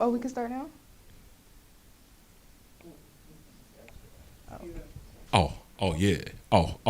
Oh, we can start now? Oh yeah. Oh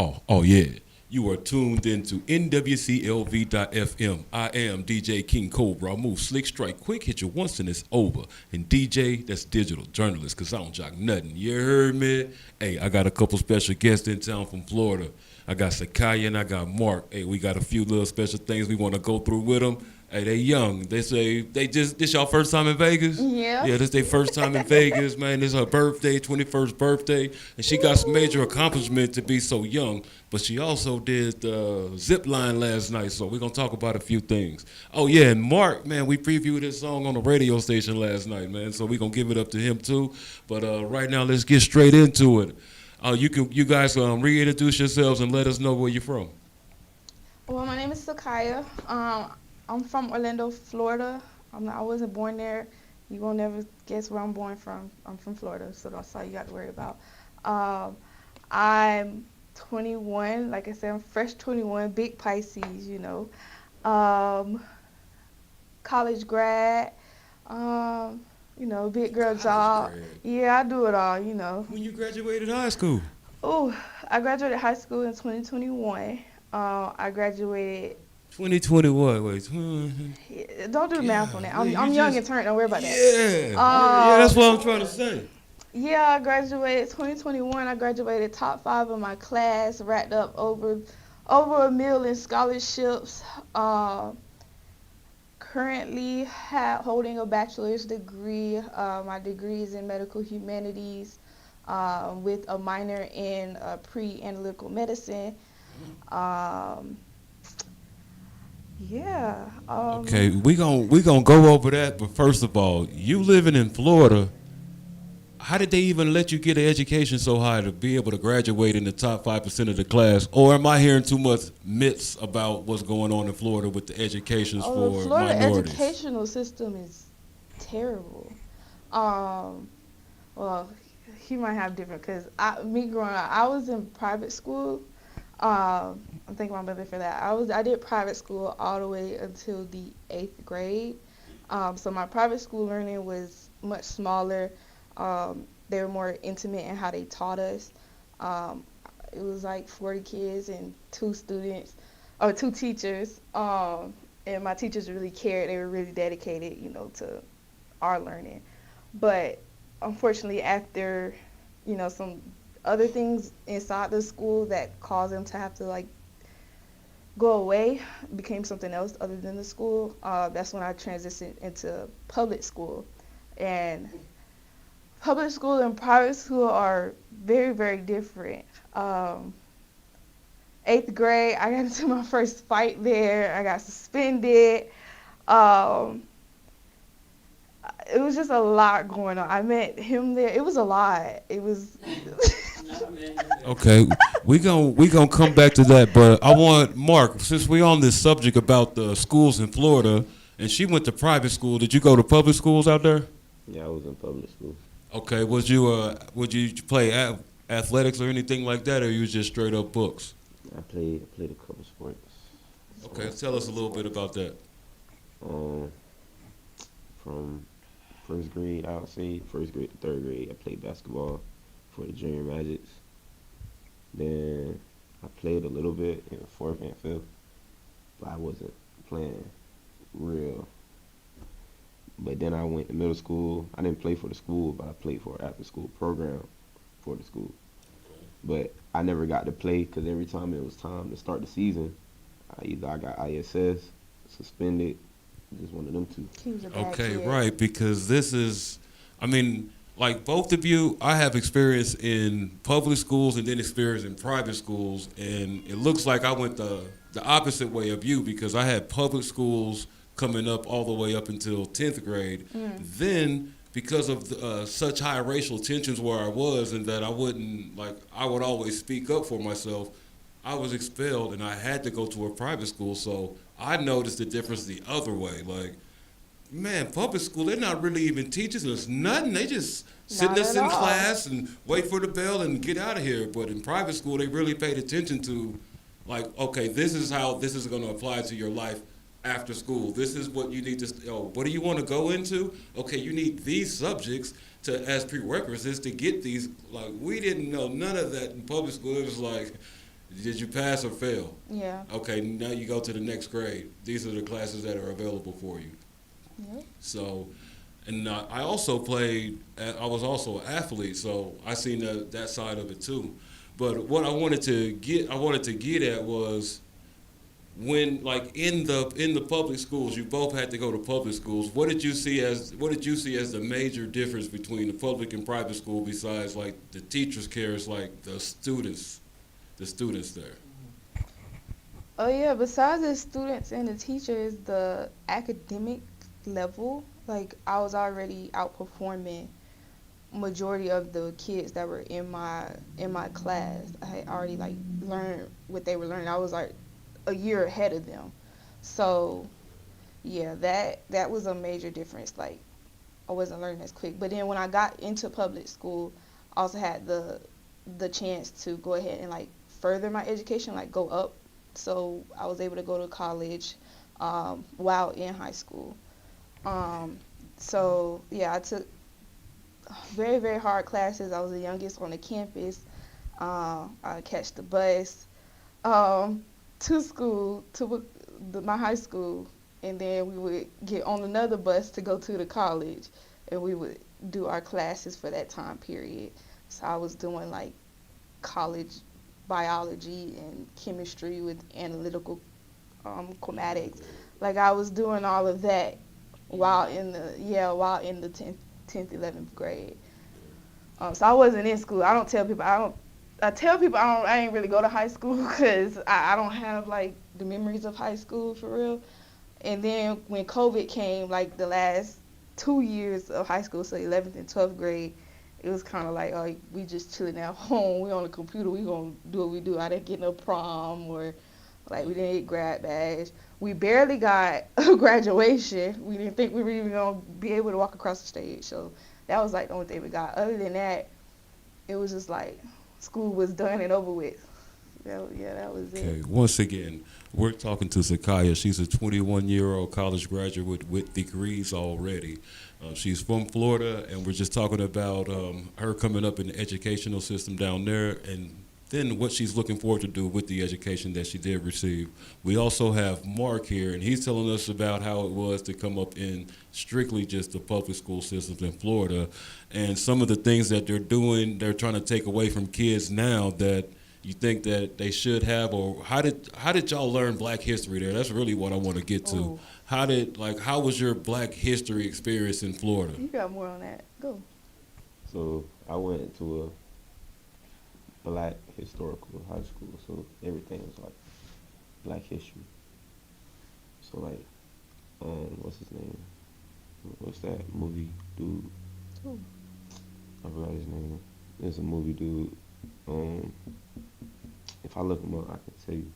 yeah. You are tuned into NWCLV.FM. I am DJ King Cobra. I move slick, strike quick, hit you once and it's over. And DJ, that's digital journalist, cause I don't jock nothing. You heard me? Hey, I got a couple special guests in town from Florida. I got SyKiah and I got Mark. Hey, we got a few little special things we want to go through with them. Hey, they young. They say this y'all first time in Vegas? Yeah. Yeah, this their first time in Vegas, man. This is her birthday, 21st birthday. And she got some major accomplishment to be so young. But she also did the zip line last night, so we're going to talk about a few things. Oh, yeah, and Mark, man, we previewed this song on the radio station last night, man, so we're going to give it up to him, too. But right now, let's get straight into it. You guys reintroduce yourselves and let us know where you're from. Well, my name is SyKiah. I'm from Orlando, Florida. I wasn't born there. You won't never guess where I'm born from. I'm from Florida, so that's all you got to worry about. I'm 21. Like I said, I'm fresh 21, big Pisces, you know. College grad, big girl job. Yeah, I do it all, you know. When you graduated high school? Oh, I graduated high school in 2021. I graduated 2021, wait. Don't do the math on that. I'm young and turned. Don't worry about that. Yeah, that's what I'm trying to say. Yeah, I graduated 2021. I graduated top 5 of my class, racked up over $1 million in scholarships. Currently holding a bachelor's degree. My degree is in medical humanities with a minor in pre-analytical medicine. Yeah. Okay, we gonna go over that, but first of all, you living in Florida, how did they even let you get an education so high to be able to graduate in the top 5% of the class? Or am I hearing too much myths about what's going on in Florida with the educations for the Florida minorities? educational system is terrible. Well, he might have different, because me growing up, I was in private school. I'm thanking my mother for that. I did private school all the way until the 8th grade. So my private school learning was much smaller. They were more intimate in how they taught us. It was like 40 kids and 2 teachers. And my teachers really cared. They were really dedicated, to our learning. But unfortunately, after, some other things inside the school that caused them to have to go away, became something else other than the school. That's when I transitioned into public school. And public school and private school are very, very different. 8th grade, I got into my first fight there. I got suspended. It was just a lot going on. I met him there. It was a lot. It was. Okay, we gonna come back to that, but I want Mark, since we're on this subject about the schools in Florida, and she went to private school. Did you go to public schools out there? Yeah, I was in public school. Okay, would you play athletics or anything like that, or you was just straight up books? I played a couple sports. Okay, tell us a little bit about that. From first grade to 3rd grade, I played basketball for the junior Magics. Then I played a little bit in 4th and 5th, but I wasn't playing real. But then I went to middle school. I didn't play for the school, but I played for an after-school program for the school. But I never got to play because every time it was time to start the season, I got ISS, suspended, just one of them two. Okay, right, because this is, like both of you, I have experience in public schools and then experience in private schools, and it looks like I went the opposite way of you because I had public schools coming up all the way up until 10th grade. Then, because of such high racial tensions where I was and that I would always speak up for myself, I was expelled and I had to go to a private school. So I noticed the difference the other way. Like, man, public school, they're not really even teaching us nothing. They just sitting us in class and wait for the bell and get out of here. But in private school, they really paid attention to, like, okay, this is how this is going to apply to your life after school. This is what you need to. What do you want to go into? Okay, you need these subjects to as prerequisites to get these. Like we didn't know none of that in public school. It was like, did you pass or fail? Yeah. Okay, now you go to the next grade. These are the classes that are available for you. Yep. So, and I also played. I was also an athlete, so I seen that side of it too. But what I wanted to get at was when, like in the public schools, you both had to go to public schools. What did you see as the major difference between the public and private school besides like the teachers' care is like the students there? Oh yeah, besides the students and the teachers, the academic level, like I was already outperforming majority of the kids that were in my class. I had already like learned what they were learning. I was like a year ahead of them. So yeah, that was a major difference. Like I wasn't learning as quick. But then when I got into public school, I also had the chance to go ahead and like further my education, like go up. So I was able to go to college while in high school. So yeah, I took very, very hard classes. I was the youngest on the campus. I catch the bus to school, my high school, and then we would get on another bus to go to the college, and we would do our classes for that time period. So I was doing like college biology and chemistry with analytical chromatics. Like I was doing all of that while in the 10th 11th grade. So I wasn't in school. I don't tell people. I tell people I ain't really go to high school because I don't have like the memories of high school for real. And then when COVID came, like the last 2 years of high school, so 11th and 12th grade, it was kind of like, oh, we just chilling at home. We on the computer. We gonna do what we do. I didn't get no prom or like we didn't get grad badge. We barely got a graduation. We didn't think we were even gonna be able to walk across the stage. So that was like the only thing we got. Other than that, it was just like school was done and over with. That was it. Okay, once again, we're talking to SyKiah. She's a 21-year-old college graduate with degrees already. She's from Florida, and we're just talking about her coming up in the educational system down there and then what she's looking forward to do with the education that she did receive. We also have Mark here, and he's telling us about how it was to come up in strictly just the public school systems in Florida and some of the things that they're trying to take away from kids now that you think that they should have, or how did y'all learn Black history there? That's really what I want to get to. Oh. How was your Black history experience in Florida? You got more on that. Go. So I went to a Black historical high school, so everything was like Black history. So like, what's his name? What's that movie dude? Ooh. I forgot his name. There's a movie dude. If I look him up, I can tell you.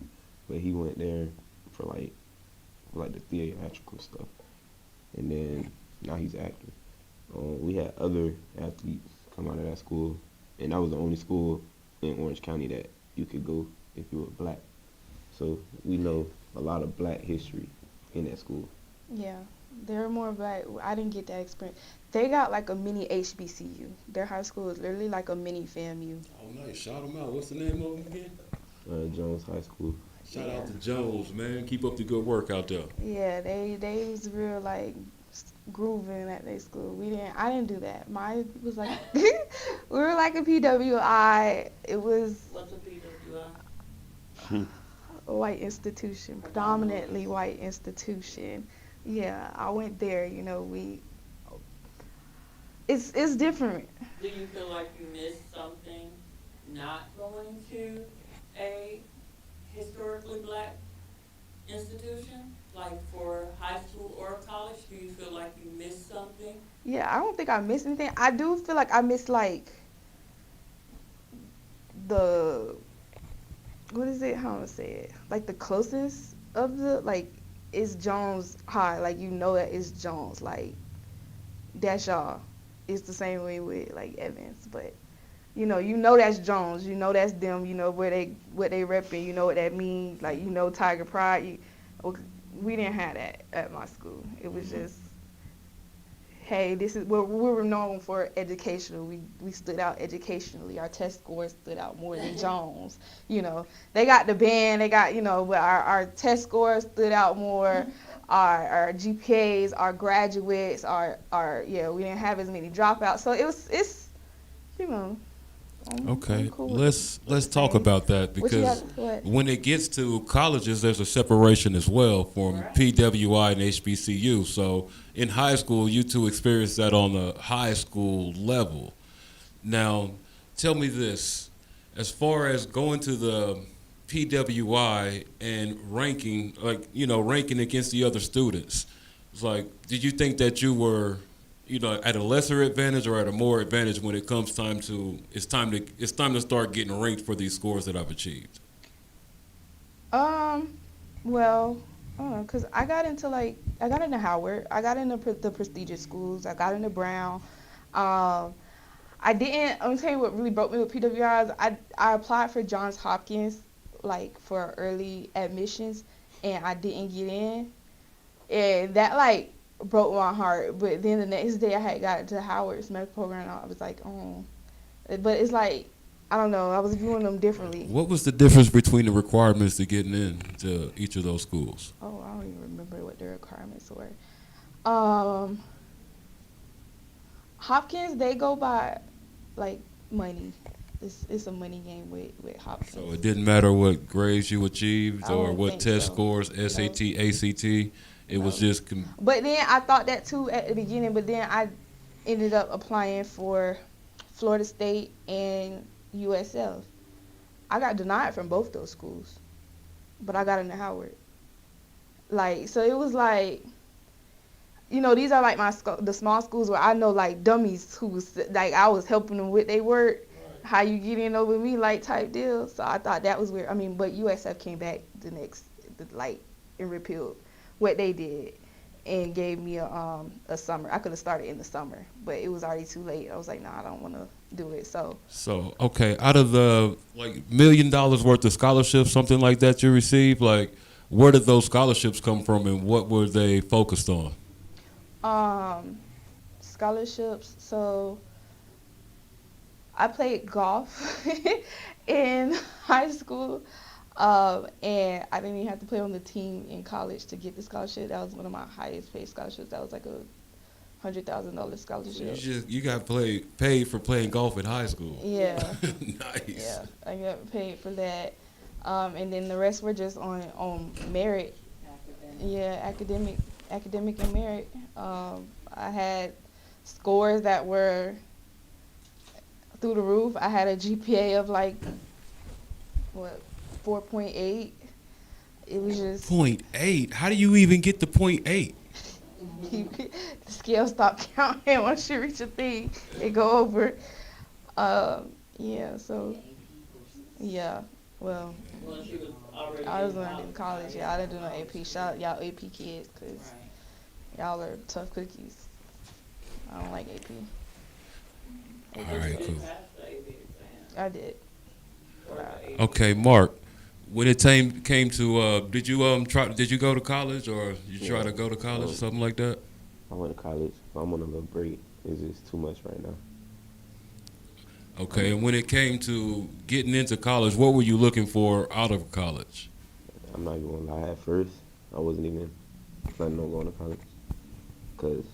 But he went there for like the theatrical stuff, and then now he's acting. We had other athletes come out of that school, and that was the only school in Orange County that you could go if you were Black. So we know a lot of Black history in that school. Yeah, they're more Black. I didn't get that experience. They got like a mini HBCU. Their high school is literally like a mini FAMU. Oh, nice. Shout them out. What's the name of them again? Jones High School. Shout out to Jones, man. Keep up the good work out there. Yeah, they was real like grooving at their school. I didn't do that. Mine was like we were like a PWI. It was What's a PWI? a white institution, predominantly white institution. Yeah, I went there. It's different. Do you feel like you missed something not going to a historically Black institution, like for high school or college? Do you feel like you missed something? Yeah, I don't think I missed anything. I do feel like I missed like the what is it? How am I say it? Like the closest of the like it's Jones High. Like you know that it's Jones. Like that's y'all. It's the same way with like Evans, but you know that's Jones. You know that's them. You know what they repping. You know what that means. Like Tiger Pride. we didn't have that at my school. It was just, hey, this is what we were known for educational. We stood out educationally. Our test scores stood out more than Jones. You know, they got the band, they got, you know, but our test scores stood out more. Our GPAs, our graduates, yeah, we didn't have as many dropouts. So it's, you know. Okay, I'm cool let's talk about that, because when it gets to colleges, there's a separation as well from PWI and HBCU. So in high school, you two experienced that on the high school level. Now, tell me this: as far as going to the PWI and ranking, like, you know, ranking against the other students, it's like, did you think that you were, you know, at a lesser advantage or at a more advantage when it comes it's time to start getting ranked for these scores that I've achieved? Well, cause I got into Howard, I got into the prestigious schools, I got into Brown. I didn't. I'm gonna tell you what really broke me with PWIs. I applied for Johns Hopkins, like for early admissions, and I didn't get in, and that like broke my heart. But then the next day I had got into Howard's medical program, and I was like, oh. But it's like, I don't know, I was viewing them differently. What was the difference between the requirements to getting into each of those schools? Oh, I don't even remember what the requirements were. Hopkins, they go by like money. It's a money game with Hopkins. So it didn't matter what grades you achieved or what test scores, SAT, No. ACT. It was just. But then I thought that too at the beginning. But then I ended up applying for Florida State and USF. I got denied from both those schools, but I got into Howard. Like, so it was like, you know, these are like the small schools where I know like dummies who was like, I was helping them with their work. How you get in over me, like, type deal. So I thought that was weird. I mean, but USF came back and repealed what they did and gave me a summer. I could have started in the summer, but it was already too late. I was like, nah, I don't want to do it. So okay, out of the like $1 million worth of scholarships, something like that you received, like, where did those scholarships come from and what were they focused on? Scholarships. So I played golf in high school, and I didn't even have to play on the team in college to get the scholarship. That was one of my highest paid scholarships. That was like a $100,000 scholarship. You got paid for playing golf in high school. Yeah. Nice. Yeah, I got paid for that, and then the rest were just on merit. Yeah, academic and merit. I had scores that were through the roof. I had a GPA of like 4.8. It was just 0.8. How do you even get to 0.8? the scale stopped counting once you reach a thing. It go over. Yeah. So yeah. Well, I was learning in college. Yeah, I didn't do no AP. Shout out y'all AP kids, cause y'all are tough cookies. I don't like AP. All right, cool. I did. Okay, Mark. When it came to, did you go to college or you try to go to college or something like that? I went to college, but I'm on a little break. It's just too much right now. Okay, and when it came to getting into college, what were you looking for out of college? I'm not even gonna lie. At first, I wasn't even planning on going to college because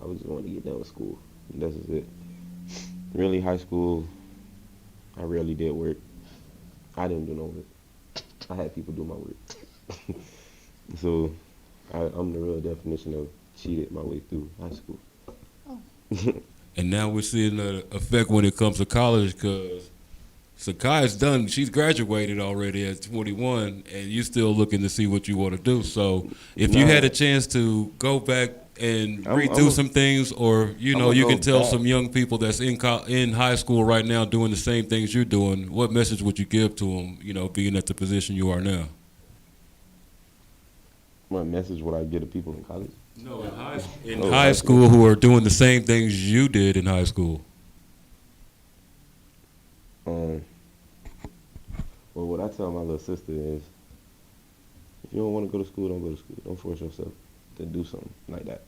I was just wanting to get done with school. And this is it. Really, high school, I rarely did work. I didn't do no work. I had people do my work. So I'm the real definition of cheated my way through high school. Oh. And now we're seeing the effect when it comes to college, because SyKiah's done. She's graduated already at 21, and you're still looking to see what you want to do. So if you had a chance to go back and redo some things, or, you know, you can tell some young people that's in high school right now doing the same things you're doing, what message would you give to them, you know, being at the position you are now? What message would I give to people in college? No, in high school who are doing the same things you did in high school. Well, what I tell my little sister is, If you don't want to go to school, don't go to school. Don't force yourself to do something like that.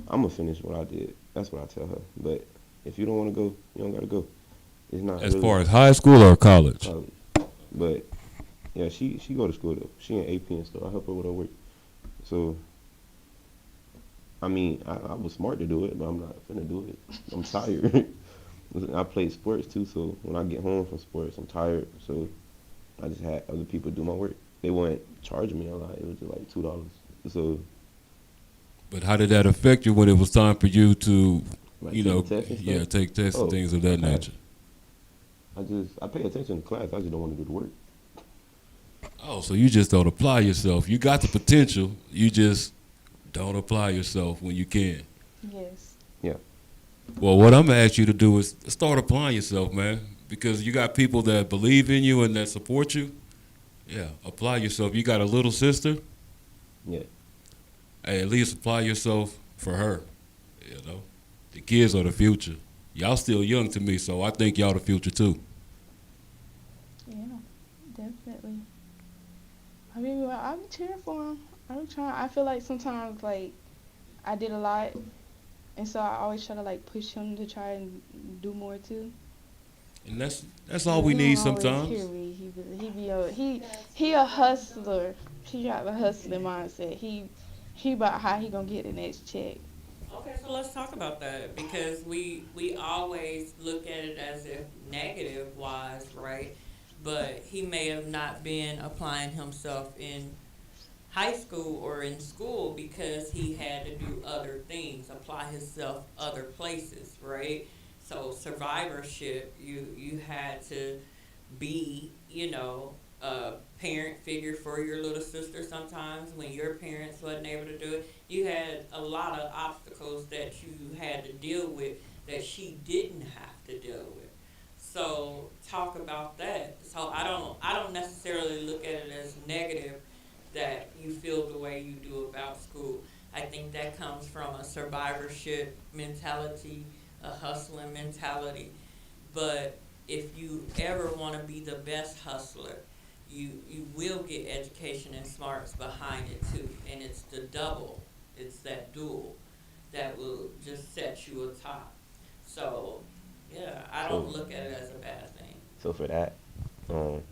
I'm gonna finish what I did. That's what I tell her. But if you don't want to go, you don't gotta go. It's not As really far as high school or college? college. But yeah, she go to school though. She in AP and stuff. I help her with her work. So I mean, I was smart to do it, but I'm not finna do it. I'm tired. I played sports too, so when I get home from sports, I'm tired. So I just had other people do my work. They weren't charging me a lot. It was just like $2. So But how did that affect you when it was time for you to, like you take know, the test and yeah, stuff. take tests and Oh, things of that I nature? I pay attention to class. I just don't want to do the work. Oh, so you just don't apply yourself. You got the potential. You just don't apply yourself when you can. Yes. Yeah. Well, what I'm gonna ask you to do is start applying yourself, man, because you got people that believe in you and that support you. Yeah, apply yourself. You got a little sister. Yeah. Hey, at least apply yourself for her. You know, the kids are the future. Y'all still young to me, so I think y'all the future too. Yeah, definitely. I mean, well, I'm cheering for him. I'm trying. I feel like sometimes, like, I did a lot, and so I always try to like push him to try and do more too. And that's all we He need don't always sometimes. hear me. He a hustler. He got a hustling mindset. He about how he gonna get the next check. Okay, so let's talk about that because we always look at it as if negative wise, right? But he may have not been applying himself in high school or in school because he had to do other things, apply himself other places, right? So survivorship, you had to be, a parent figure for your little sister sometimes when your parents wasn't able to do it. You had a lot of obstacles that you had to deal with that she didn't have to deal with. So talk about that. So I don't necessarily look at it as negative that you feel the way you do about school. I think that comes from a survivorship mentality, a hustling mentality. But if you ever want to be the best hustler, you will get education and smarts behind it too. And it's the double, it's that dual that will just set you atop. So yeah, I don't So look at it as a bad thing. so for that, um,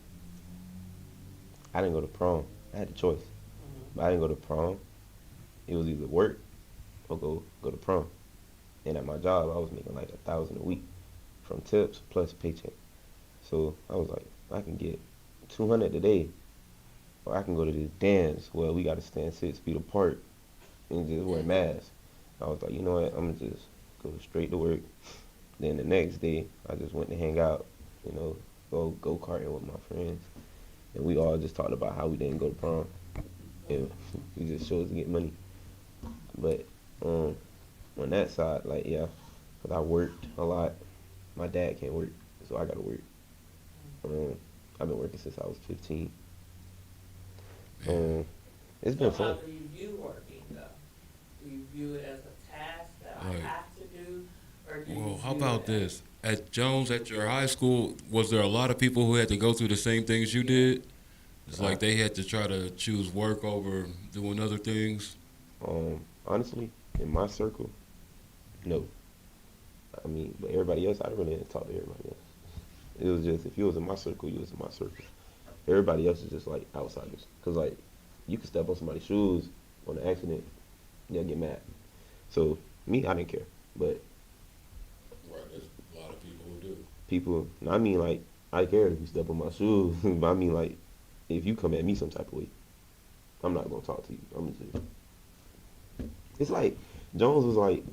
I didn't go to prom. I had the choice, Hmm. but I didn't go to prom. It was either work or go to prom. And at my job, I was making like 1,000 a week from tips plus paycheck. So I was like, I can get 200 a day, or I can go to this dance where we got to stand 6 feet apart and just wear masks. I was like, you know what? I'm gonna just go straight to work. Then the next day, I just went to hang out, go karting with my friends, and we all just talked about how we didn't go to prom, and we just chose to get money. But on that side, like yeah, 'cause I worked a lot. My dad can't work, so I gotta work. I've been working since I was 15. Um, it's So been how fun. do you view working though? Do you view it as a task that I Right. have to do, or do you Well, how view about it this? At Jones, at your high school, was there a lot of people who had to go through the same things you did? It's Uh, like they had to try to choose work over doing other things. Honestly, in my circle, no. I mean, but everybody else, I really didn't talk to everybody else. It was just if you was in my circle, you was in my circle. Everybody else is just like outsiders. Cause like you could step on somebody's shoes on an accident, they'll get mad. So me, I didn't care. But Right, there's a lot of people who do. people, I mean like I care if you step on my shoes, but I mean like if you come at me some type of way, I'm not gonna talk to you. I'm just. It's like Jones was like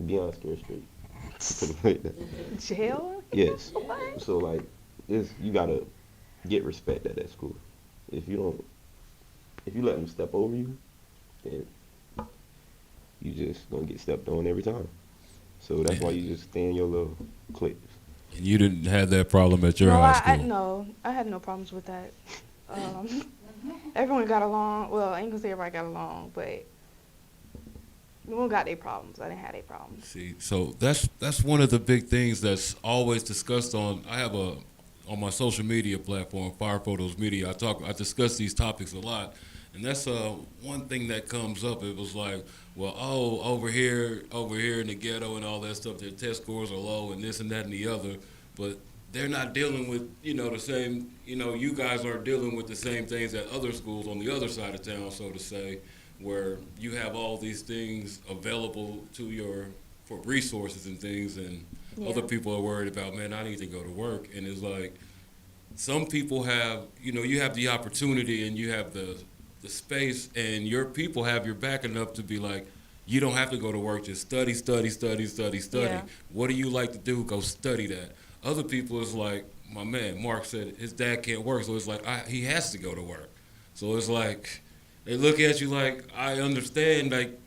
beyond scared straight. Put it like that. Jail? Yes. What? So like, you gotta get respect at that school. If you don't, if you let them step over you, then you just gonna get stepped on every time. So that's why you just stay in your little cliques. And you didn't have that problem at your No, high I school. no, I had no problems with that. Everyone got along. Well, I ain't gonna say everybody got along, but no one got their problems. I didn't have their problems. See, so that's one of the big things that's always discussed on. I have a on my social media platform, Fire Photos Media. I discuss these topics a lot, and that's one thing that comes up. It was like, well, oh, over here in the ghetto and all that stuff, their test scores are low and this and that and the other, but they're not dealing with the same. You guys aren't dealing with the same things at other schools on the other side of town, so to say, where you have all these things available to for resources and things, and other people are worried about, man, I need to go to work. And it's like, some people have, you have the opportunity and you have the space, and your people have your back enough to be like, you don't have to go to work, just study, study, study, study, study. Yeah. What do you like to do? Go study that. Other people is like, my man, Mark said his dad can't work, so it's like, he has to go to work. So it's like, they look at you like, I understand, like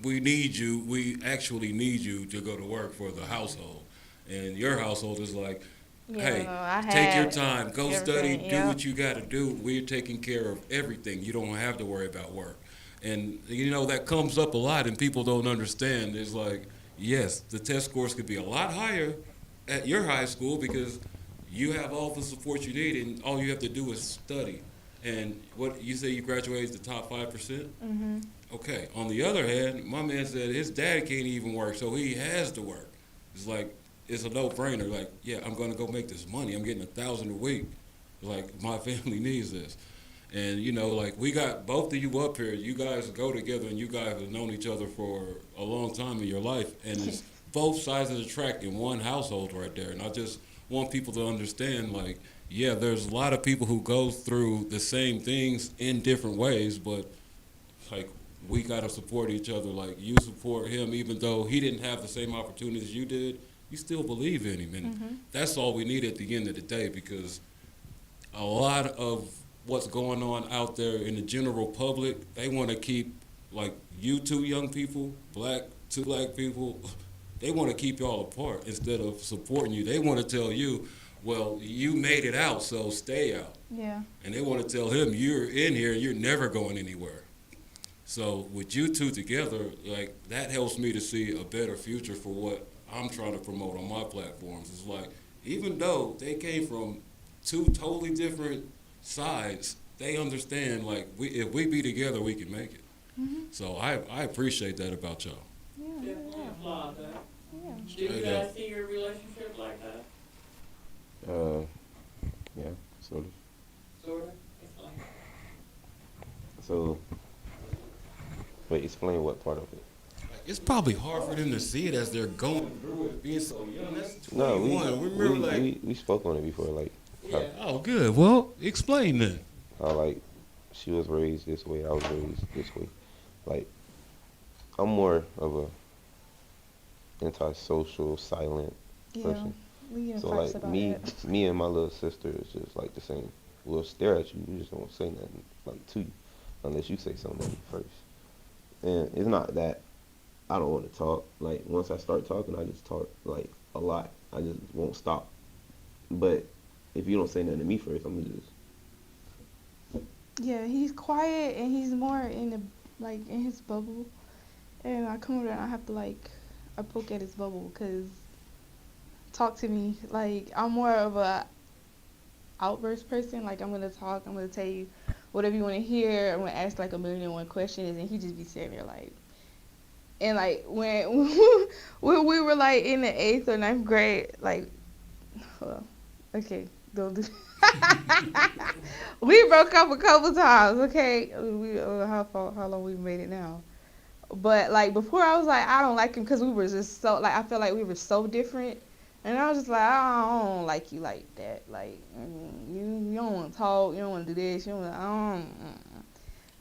we need you, we actually need you to go to work for the household. And your household is like, hey, take your time, go study, do what you got to do. We're taking care of everything. You don't have to worry about work. And, that comes up a lot, and people don't understand. It's like, yes, the test scores could be a lot higher at your high school because you have all the support you need, and all you have to do is study. And what you say, you graduated the top 5%? Mm-hmm. Okay. On the other hand, my man said his dad can't even work, so he has to work. It's like, it's a no-brainer. Like, yeah, I'm going to go make this money. I'm getting $1,000 a week. Like, my family needs this. And, like, we got both of you up here. You guys go together, and you guys have known each other for a long time in your life. And it's both sides of the track in one household right there. And I just want people to understand, like, yeah, there's a lot of people who go through the same things in different ways, but, like, we got to support each other. Like, you support him even though he didn't have the same opportunities you did. You still believe in him. And that's all we need at the end of the day, because a lot of what's going on out there in the general public, they want to keep, like, you two young people, two black people, they want to keep y'all apart instead of supporting you. They want to tell you, well, you made it out, so stay out. Yeah. And they want to tell him, you're in here, you're never going anywhere. So with you two together, like, that helps me to see a better future for what I'm trying to promote on my platforms. It's like, even though they came from two totally different sides, they understand, like, if we be together, we can make it. Mm-hmm. So I appreciate that about y'all. Yeah. Definitely applaud that. Yeah. Do you guys see your relationship like that? Yeah, sort of. Sort of? Explain. So, wait, explain what part of it? It's probably hard for them to see it as they're going through it, being so young. That's 21. No, we spoke on it before, like, Yeah. Oh, good. Well, explain then. how, like, she was raised this way, I was raised this way. Like, I'm more of a antisocial, silent person. We So, like, me and my little sister is just, like, the same. We'll stare at you, we just don't say nothing, like, to you, unless you say something to me first. And it's not that I don't want to talk. Like, once I start talking, I just talk, like, a lot. I just won't stop. But if you don't say nothing to me first, I'm gonna just... Yeah, he's quiet and he's more in his bubble. And I come over there and I have to, like, I poke at his bubble because talk to me. Like, I'm more of a outburst person. Like, I'm gonna talk, I'm gonna tell you whatever you want to hear. I'm gonna ask like 1,000,001 questions, and he just be sitting there like. And like when we were like in the 8th or 9th grade, like, well, okay, don't do. We broke up a couple times. Okay, how long we made it now? But like before, I was like, I don't like him because we were just so like I felt like we were so different. And I was just like, I don't like you like that. Like, you don't want to talk. You don't want to do this. You don't want to,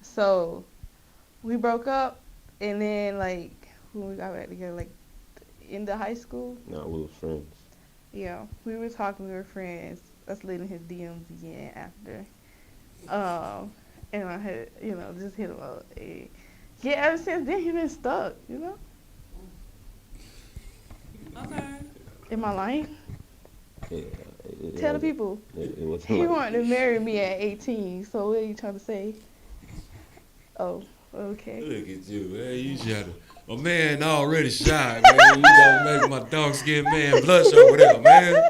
So, we broke up. And then, like, when we got back together, like, in the high school. No, we were friends. Yeah, we were talking. We were friends. I slid in his DMs again after. And I had, just hit him up. And yeah, ever since then, he's been stuck, Okay. Am I lying? Yeah, Tell the people. It wasn't He like, wanted to marry me at 18, so what are you trying to say? Oh, okay. Look at you, man. You try to. My man already shy, man. You gonna make my dark skinned man blush over there, man.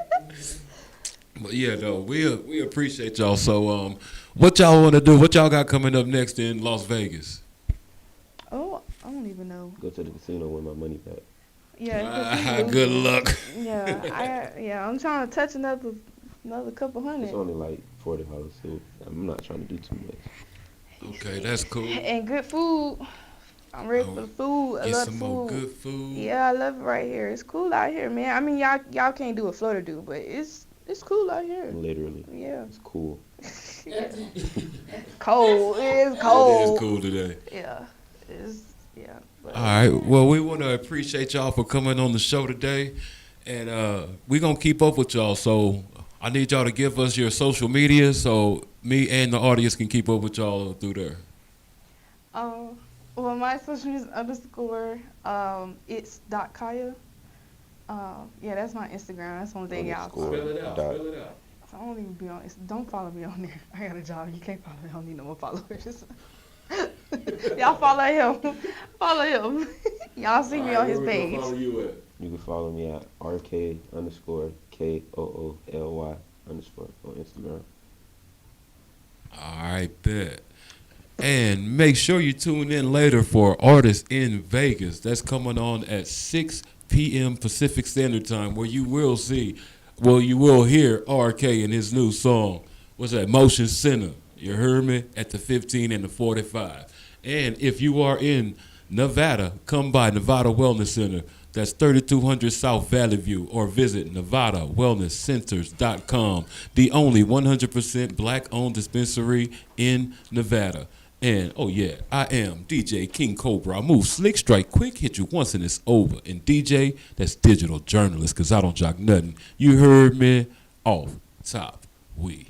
But yeah, though, we appreciate y'all. So, what y'all want to do? What y'all got coming up next in Las Vegas? Oh, I don't even know. Go to the casino, win my money back. Yeah. Good luck. Yeah, I'm trying to touch another couple hundred. It's only like $40 too. I'm not trying to do too much. Okay, that's cool. And good food. I'm ready for the food. I Get love some the food. more good food. Yeah, I love it right here. It's cool out here, man. I mean, y'all can't do what Florida do, but it's cool out here. Literally. Yeah. It's cool. Cold. It is It cold. is cool today. Yeah. Yeah. But, All right. Well, we want to appreciate y'all for coming on the show today, and we're gonna keep up with y'all. So I need y'all to give us your social media so me and the audience can keep up with y'all through there. Well, my social media is _, it's .Kiah. Yeah, that's my Instagram. That's one thing y'all. Underscore. Spell it out. Dot. Spell it out. I don't even be on. Don't follow me on there. I got a job. You can't follow me. I don't need no more followers. Y'all follow him. Follow him. Y'all see me on his page. Follow you at? You can follow me at RK_KOOLY_ on Instagram. All right, bet. And make sure you tune in later for Artists in Vegas. That's coming on at 6 p.m. Pacific Standard Time, where you will hear RK in his new song. What's that? Motion Center. You heard me? At the 15 and the 45. And if you are in Nevada, come by Nevada Wellness Center. That's 3200 South Valley View, or visit NevadaWellnessCenters.com, the only 100% black-owned dispensary in Nevada. And, oh yeah, I am DJ King Cobra. I move slick, strike quick, hit you once and it's over. And DJ, that's digital journalist, because I don't jock nothing. You heard me? Off top, we.